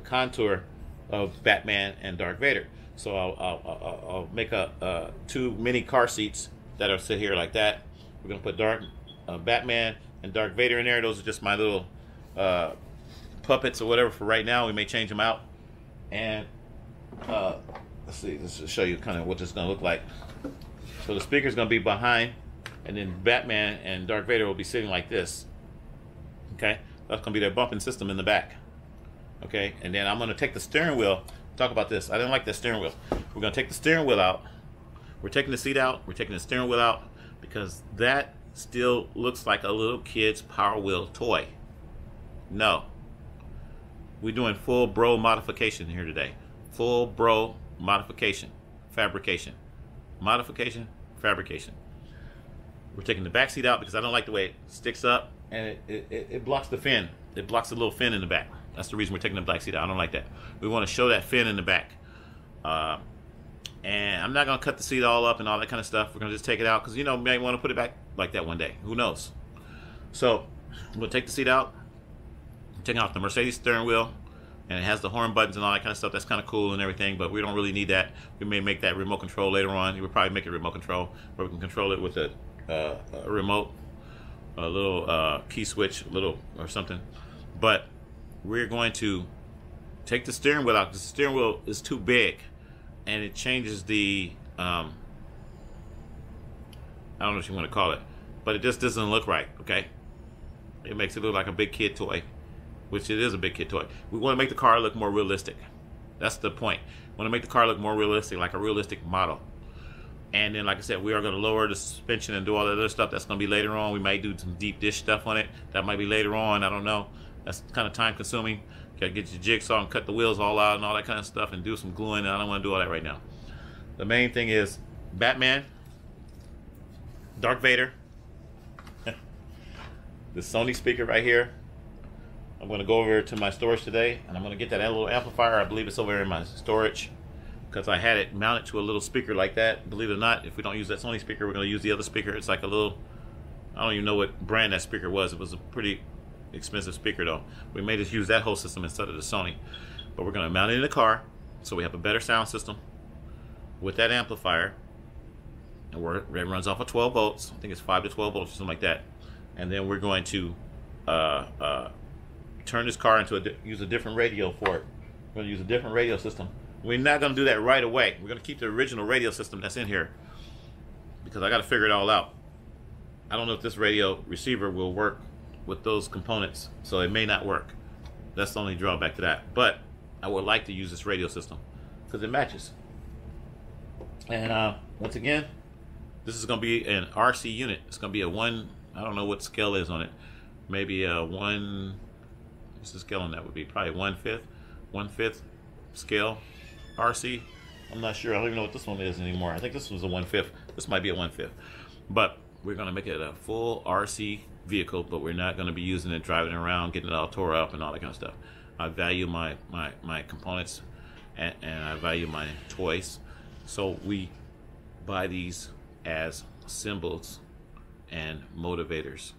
contour of Batman and Darth Vader. So I'll make two mini car seats that'll sit here like that. We're gonna put Batman and Darth Vader in there. Those are just my little puppets or whatever for right now. We may change them out. And let's see, let's just show you kind of what this is gonna look like. So the speaker's gonna be behind, and then Batman and Darth Vader will be sitting like this. Okay, that's gonna be their bumping system in the back. Okay, and then I'm gonna take the steering wheel. Talk about this. I didn't like the steering wheel. We're gonna take the steering wheel out. We're taking the seat out. We're taking the steering wheel out because that still looks like a little kid's Power Wheel toy. No, we're doing full bro modification here today. Full bro modification, fabrication, modification, fabrication. We're taking the back seat out because I don't like the way it sticks up and it blocks the fin. It blocks the little fin in the back. That's the reason we're taking the back seat out. I don't like that. We want to show that fin in the back. And I'm not going to cut the seat all up and all that kind of stuff. We're going to just take it out because, you know, we may want to put it back like that one day. Who knows? So we'll take the seat out. Take out the Mercedes steering wheel. And it has the horn buttons and all that kind of stuff. That's kind of cool and everything, but we don't really need that. We may make that remote control later on. We'll probably make it remote control where we can control it with a remote, a little key switch, or something. But we're going to take the steering wheel out because the steering wheel is too big, and it changes the I don't know what you want to call it, but it just doesn't look right. Okay, it makes it look like a big kid toy, which it is a big kid toy. We want to make the car look more realistic. That's the point. We want to make the car look more realistic, like a realistic model. And then, like I said, we are going to lower the suspension and do all that other stuff. That's going to be later on. We might do some deep dish stuff on it. That might be later on. I don't know. That's kind of time consuming. You got to get your jigsaw and cut the wheels all out and all that kind of stuff and do some gluing. I don't want to do all that right now. The main thing is Batman, Darth Vader, the Sony speaker right here. I'm going to go over to my storage today and I'm going to get that little amplifier. I believe it's over in my storage because I had it mounted to a little speaker like that. Believe it or not, if we don't use that Sony speaker, we're going to use the other speaker. It's like a little, I don't even know what brand that speaker was. It was a pretty expensive speaker though. We may just use that whole system instead of the Sony. But we're going to mount it in the car so we have a better sound system with that amplifier. And it runs off of 12 volts. I think it's 5 to 12 volts or something like that. And then we're going to turn this car into use a different radio for it. We're going to use a different radio system. We're not going to do that right away. We're going to keep the original radio system that's in here because I got to figure it all out. I don't know if this radio receiver will work with those components, so it may not work. That's the only drawback to that. But I would like to use this radio system because it matches. And once again, this is going to be an RC unit. It's going to be a one, I don't know what scale is on it. Maybe a one, what's the scale on that would be? Probably 1/5 scale RC. I'm not sure. I don't even know what this one is anymore. I think this was a 1/5. This might be a 1/5. But we're going to make it a full RC vehicle, but we're not going to be using it, driving it around, getting it all tore up and all that kind of stuff. I value my components and I value my toys. So we buy these as symbols and motivators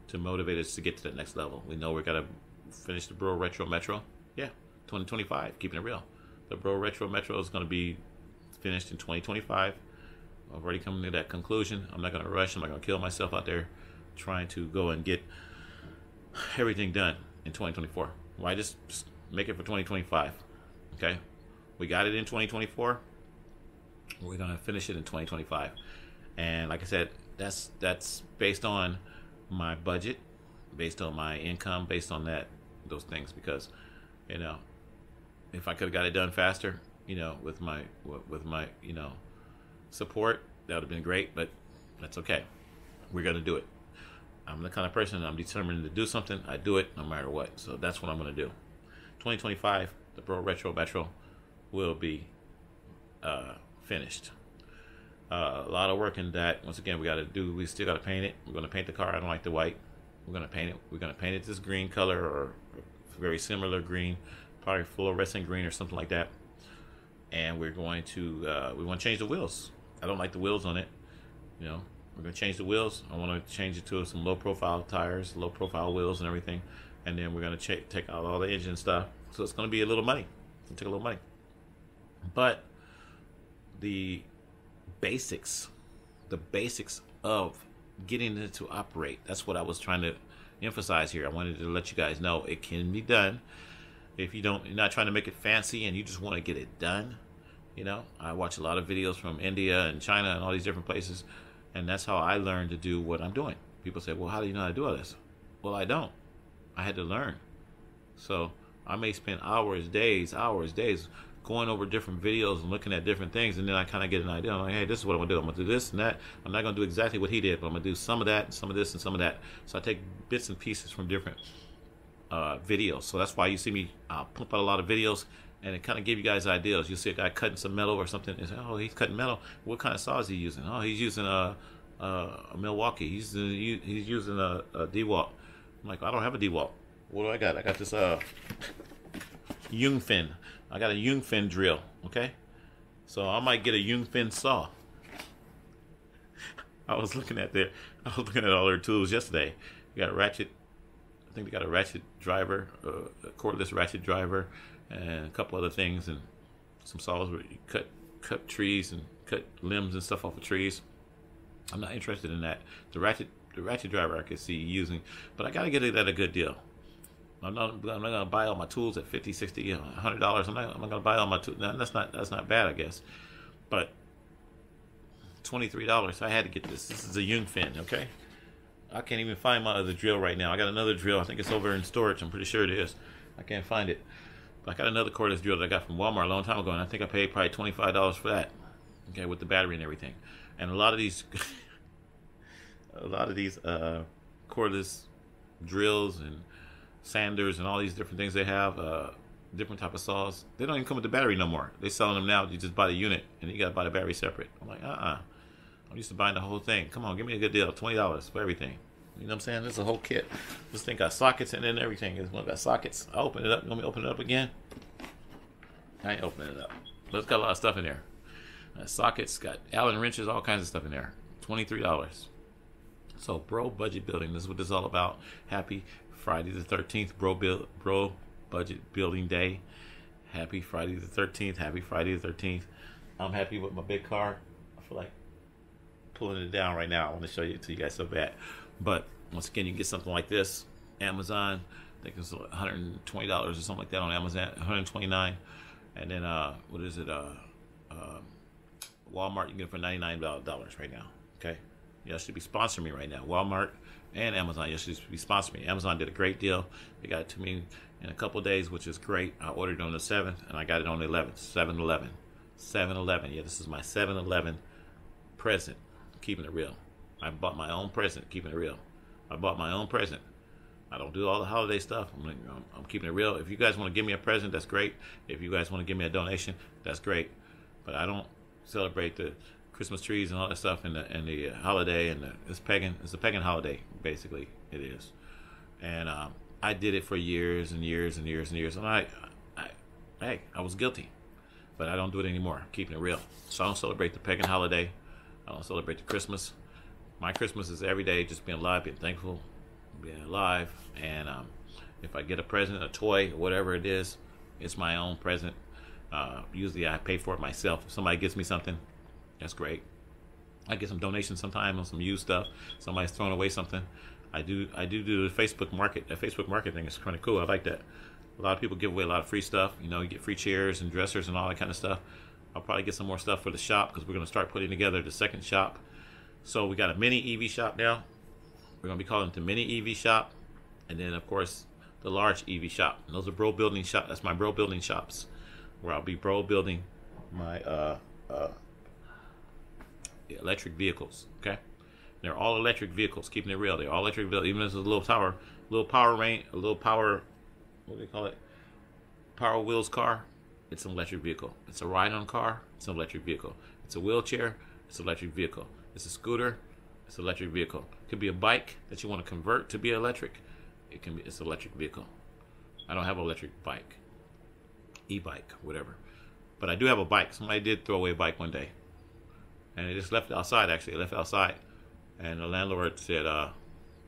to motivate us to get to that next level. We know we're going to finish the Bro Retro Metro. Yeah, 2025, keeping it real. The Bro Retro Metro is going to be finished in 2025. I've already come to that conclusion. I'm not going to rush. I'm not going to kill myself out there trying to go and get everything done in 2024. Why just make it for 2025? Okay, we got it in 2024. We're going to finish it in 2025. And like I said, that's based on my budget, based on my income, based on those things. Because, you know, if I could have got it done faster, you know, with my you know, support, that would have been great. But that's okay. We're going to do it. I'm the kind of person, I'm determined to do something. I do it no matter what. So that's what I'm going to do. 2025, the Bro Retro Metro will be finished. A lot of work in that. Once again, we still got to paint it. We're going to paint the car. I don't like the white. We're going to paint it. We're going to paint it this green color or very similar green, probably fluorescent green or something like that. And we're going to we want to change the wheels. I don't like the wheels on it. You know, we're going to change the wheels. I want to change it to some low profile tires, low profile wheels and everything. And then we're going to take out all the engine stuff So it's going to be a little money. It's going to take a little money. But the basics, of getting it to operate, that's what I was trying to emphasize here. I wanted to let you guys know it can be done. If you're not trying to make it fancy and you just want to get it done, I watch a lot of videos from India and China and all these different places, and that's how I learned to do what I'm doing. People say, well, how do you know how to do all this? Well, I don't. I had to learn. So I may spend hours, days going over different videos and looking at different things, and then I kind of get an idea. I'm like, hey, this is what I'm going to do. I'm going to do this and that. I'm not going to do exactly what he did, but I'm going to do some of that and some of this and some of that. So I take bits and pieces from different videos. So that's why you see me pump out a lot of videos, and it kind of give you guys ideas. You'll see a guy cutting some metal or something, and say, oh, he's cutting metal. What kind of saw is he using? Oh, he's using a Milwaukee. He's using a DeWalt. I'm like, I don't have a DeWalt. What do I got? I got this Yungfin. I got a Yungfin drill, okay? So I might get a Yungfin saw. I was looking at all their tools yesterday. You got a ratchet. I think they got a ratchet driver, a cordless ratchet driver, and a couple other things, and some saws where you cut trees and cut limbs and stuff off of trees. I'm not interested in that. The ratchet driver I could see using, but I got to get it at a good deal. I'm not going to buy all my tools at $50, $60, $100. I'm not going to buy all my tools. Now, that's not bad, I guess. But $23, I had to get this. This is a Yungfin, okay? I can't even find my other drill right now. I got another drill. I think it's over in storage. I'm pretty sure it is. I can't find it. But I got another cordless drill that I got from Walmart a long time ago, and I think I paid probably $25 for that. Okay, with the battery and everything. And a lot of these cordless drills and sanders and all these different things they have, different type of saws, they don't even come with the battery no more. They selling them now. You just buy the unit and you got to buy the battery separate. I'm like, I'm used to buying the whole thing. Come on, give me a good deal, $20 for everything. You know what I'm saying? This is a whole kit. This thing got sockets in it and everything. This one got sockets. I open it up. You want me to open it up again? I ain't opening it up. But it's got a lot of stuff in there. Sockets, got Allen wrenches, all kinds of stuff in there. $23. So, bro, budget building. This is what this is all about. Happy Friday the 13th, bro budget building day. Happy Friday the 13th. Happy Friday the 13th. I'm happy with my big car. I feel like pulling it down right now. I want to show it to you guys so bad. But once again, you can get something like this. Amazon, I think it's $120 or something like that on Amazon. $129. And then what is it? Walmart, you can get it for $99 right now. Okay, y'all should be sponsoring me right now. Walmart and Amazon, y'all should be sponsoring me. Amazon did a great deal. They got it to me in a couple of days, which is great. I ordered it on the 7th, and I got it on the 11th. 7-Eleven. Yeah, this is my 7-Eleven present. Keeping it real. I bought my own present. Keeping it real. I bought my own present. I don't do all the holiday stuff. I'm keeping it real. If you guys want to give me a present, that's great. If you guys want to give me a donation, that's great. But I don't celebrate the Christmas trees and all that stuff and the holiday, and it's pagan. It's a pagan holiday, basically. It is. And I did it for years and years and years and years. And I was guilty, but I don't do it anymore. I'm keeping it real. So I don't celebrate the pagan holiday. I don't celebrate the Christmas. My Christmas is every day just being alive, being thankful, being alive. And if I get a present, a toy, or whatever it is, it's my own present. Usually I pay for it myself. If somebody gets me something, that's great. I get some donations sometimes on some used stuff. Somebody's throwing away something. I do the Facebook market. That Facebook market thing is kind of cool. I like that. A lot of people give away a lot of free stuff. You know, you get free chairs and dressers and all that kind of stuff. I'll probably get some more stuff for the shop because we're going to start putting together the second shop. So we got a mini EV shop now. We're going to be calling it the mini EV shop. And then, of course, the large EV shop. And those are bro building shop. That's my bro building shops, where I'll be bro building my electric vehicles. Okay, they're all electric vehicles. Keeping it real, they're all electric vehicles. Even if it's a little power range, a little power. What do they call it? Power wheels car. It's an electric vehicle. It's a ride-on car. It's an electric vehicle. It's a wheelchair. It's an electric vehicle. It's a scooter. It's an electric vehicle. It could be a bike that you want to convert to be electric. It's an electric vehicle. I don't have an electric bike. E-bike, whatever. But I do have a bike. Somebody did throw away a bike one day. And they just left it outside, actually. They left it outside. And the landlord said, or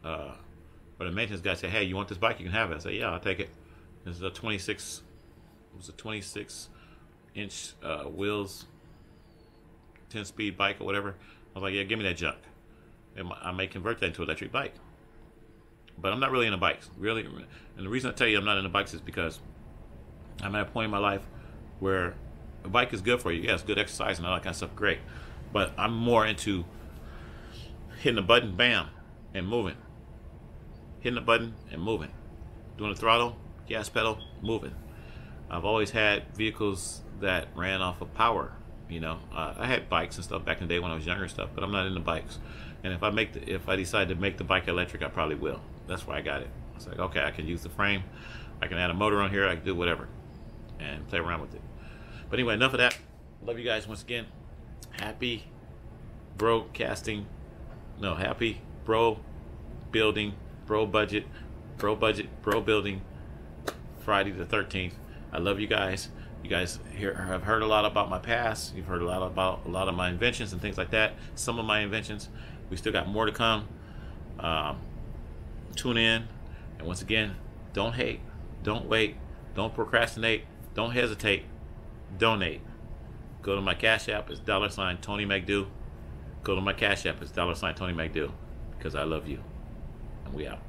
the maintenance guy said, hey, you want this bike? You can have it. I said, yeah, I'll take it. This is a 26 was a 26-inch wheels, 10-speed bike or whatever. I was like, yeah, give me that junk. And I may convert that into an electric bike. But I'm not really into bikes, really. And the reason I tell you I'm not into bikes is because I'm at a point in my life where a bike is good for you. Yeah, it's good exercise and all that kind of stuff, great. But I'm more into hitting the button, bam, and moving. Hitting the button and moving. Doing the throttle, gas pedal, moving. I've always had vehicles that ran off of power. You know, I had bikes and stuff back in the day when I was younger and stuff, but I'm not into bikes. And if I decide to make the bike electric, I probably will. That's why I got it. It's like, okay, I can use the frame, I can add a motor on here, I can do whatever, and play around with it. But anyway, enough of that. Love you guys once again. Happy broadcasting. No, happy bro building, bro budget, bro building. Friday the 13th. I love you guys. You guys have heard a lot about my past. You've heard a lot about a lot of my inventions and things like that. Some of my inventions. We still got more to come. Tune in. And once again, don't hate. Don't wait. Don't procrastinate. Don't hesitate. Donate. Go to my Cash App. It's $Tony McDo. Go to my Cash App. It's $Tony McDo. Because I love you. And we out.